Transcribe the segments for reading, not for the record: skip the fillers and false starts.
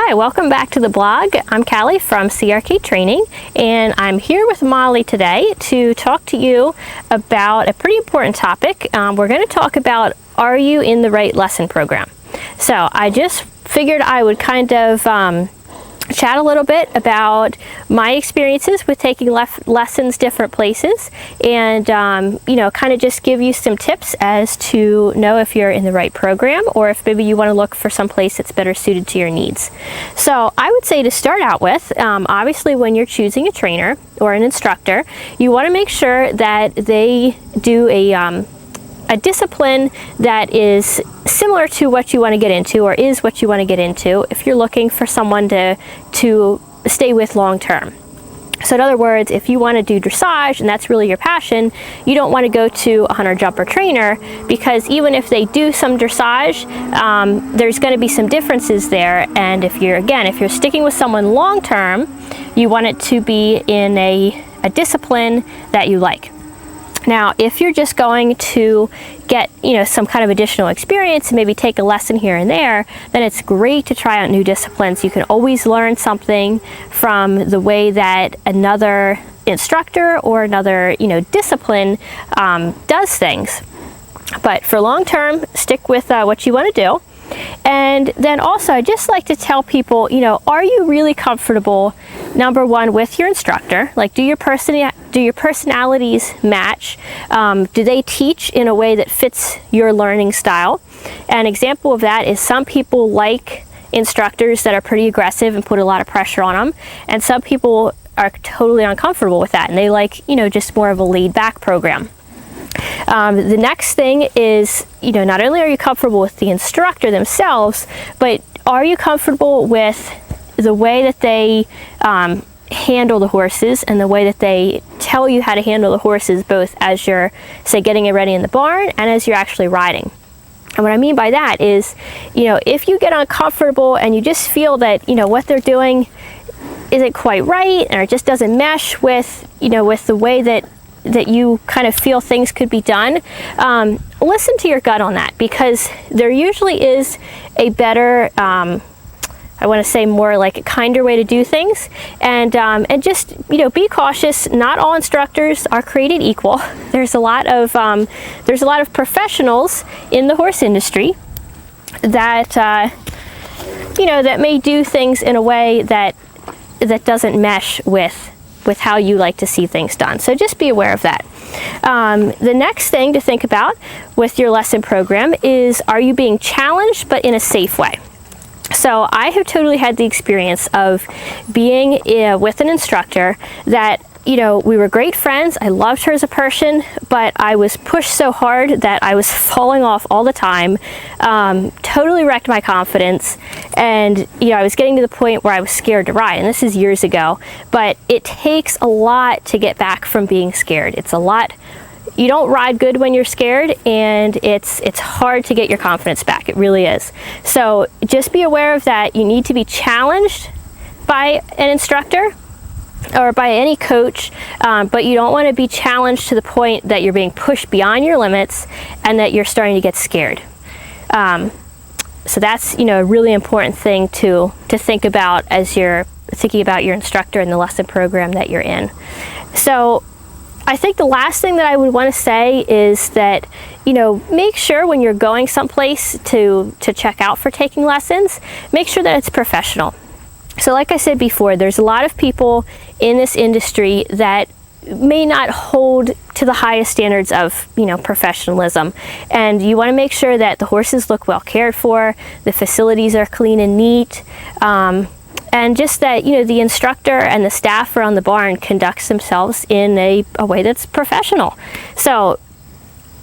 Hi, welcome back to the blog. I'm Callie from CRK Training, and I'm here with Molly today to talk to you about a pretty important topic. We're going to talk about, are you in the right lesson program? So I just figured I would kind of chat a little bit about my experiences with taking lessons different places, and kind of just give you some tips as to know if you're in the right program or if maybe you want to look for some place that's better suited to your needs. So I would say, to start out with, obviously when you're choosing a trainer or an instructor, you want to make sure that they do a discipline that is similar to what you want to get into, or is what you want to get into if you're looking for someone to stay with long term. So in other words, if you want to do dressage and that's really your passion, you don't want to go to a hunter jumper trainer, because even if they do some dressage, there's going to be some differences there. And if you're sticking with someone long term, you want it to be in a discipline that you like. Now, if you're just going to get, some kind of additional experience and maybe take a lesson here and there, then it's great to try out new disciplines. You can always learn something from the way that another instructor or another, discipline does things. But for long term, stick with what you want to do. And then also, I just like to tell people, are you really comfortable, number one, with your instructor? Like, do your personalities match? Do they teach in a way that fits your learning style? An example of that is, some people like instructors that are pretty aggressive and put a lot of pressure on them, and some people are totally uncomfortable with that, and they like, just more of a laid back program. The next thing is, not only are you comfortable with the instructor themselves, but are you comfortable with the way that they handle the horses and the way that they tell you how to handle the horses, both as you're, say, getting it ready in the barn and as you're actually riding. And what I mean by that is, if you get uncomfortable and you just feel that, what they're doing isn't quite right, or it just doesn't mesh with, with the way that you kind of feel things could be done, listen to your gut on that, because there usually is a better, I want to say more like a kinder way to do things. And just, be cautious. Not all instructors are created equal. There's a lot of professionals in the horse industry that, that may do things in a way that doesn't mesh with how you like to see things done. So just be aware of that. The next thing to think about with your lesson program is, are you being challenged but in a safe way? So I have totally had the experience of being with an instructor that, we were great friends. I loved her as a person, but I was pushed so hard that I was falling off all the time, totally wrecked my confidence. And, I was getting to the point where I was scared to ride. And this is years ago, but it takes a lot to get back from being scared. It's a lot. You don't ride good when you're scared, and it's hard to get your confidence back. It really is. So just be aware of that. You need to be challenged by an instructor or by any coach, but you don't want to be challenged to the point that you're being pushed beyond your limits and that you're starting to get scared. So that's, a really important thing to think about as you're thinking about your instructor and the lesson program that you're in. So I think the last thing that I would want to say is that, make sure when you're going someplace to check out for taking lessons, make sure that it's professional. So like I said before, there's a lot of people in this industry that may not hold to the highest standards of, professionalism. And you want to make sure that the horses look well cared for, the facilities are clean and neat, and just that, the instructor and the staff around the barn conducts themselves in a way that's professional. So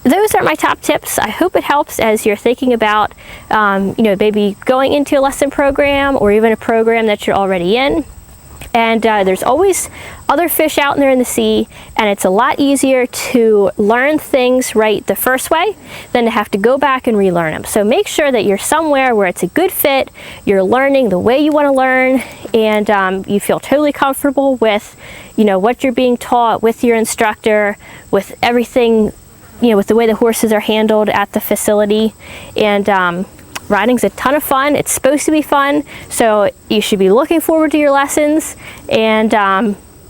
those are my top tips. I hope it helps as you're thinking about, maybe going into a lesson program or even a program that you're already in. And there's always other fish out there in the sea, and it's a lot easier to learn things right the first way than to have to go back and relearn them. So make sure that you're somewhere where it's a good fit, you're learning the way you want to learn, and you feel totally comfortable with, what you're being taught, with your instructor, with everything, with the way the horses are handled at the facility. And riding's a ton of fun. It's supposed to be fun, so you should be looking forward to your lessons, and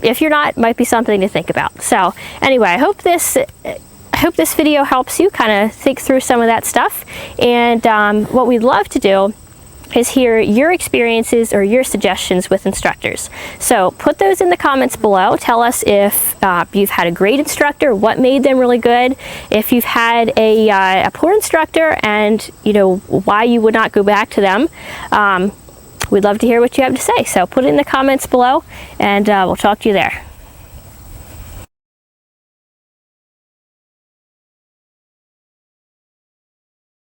if you're not, it might be something to think about. So anyway, I hope this video helps you kind of think through some of that stuff, and what we'd love to do is hear your experiences or your suggestions with instructors. So put those in the comments below. Tell us if you've had a great instructor, what made them really good, if you've had a poor instructor, and why you would not go back to them. We'd love to hear what you have to say. So put it in the comments below, and we'll talk to you there.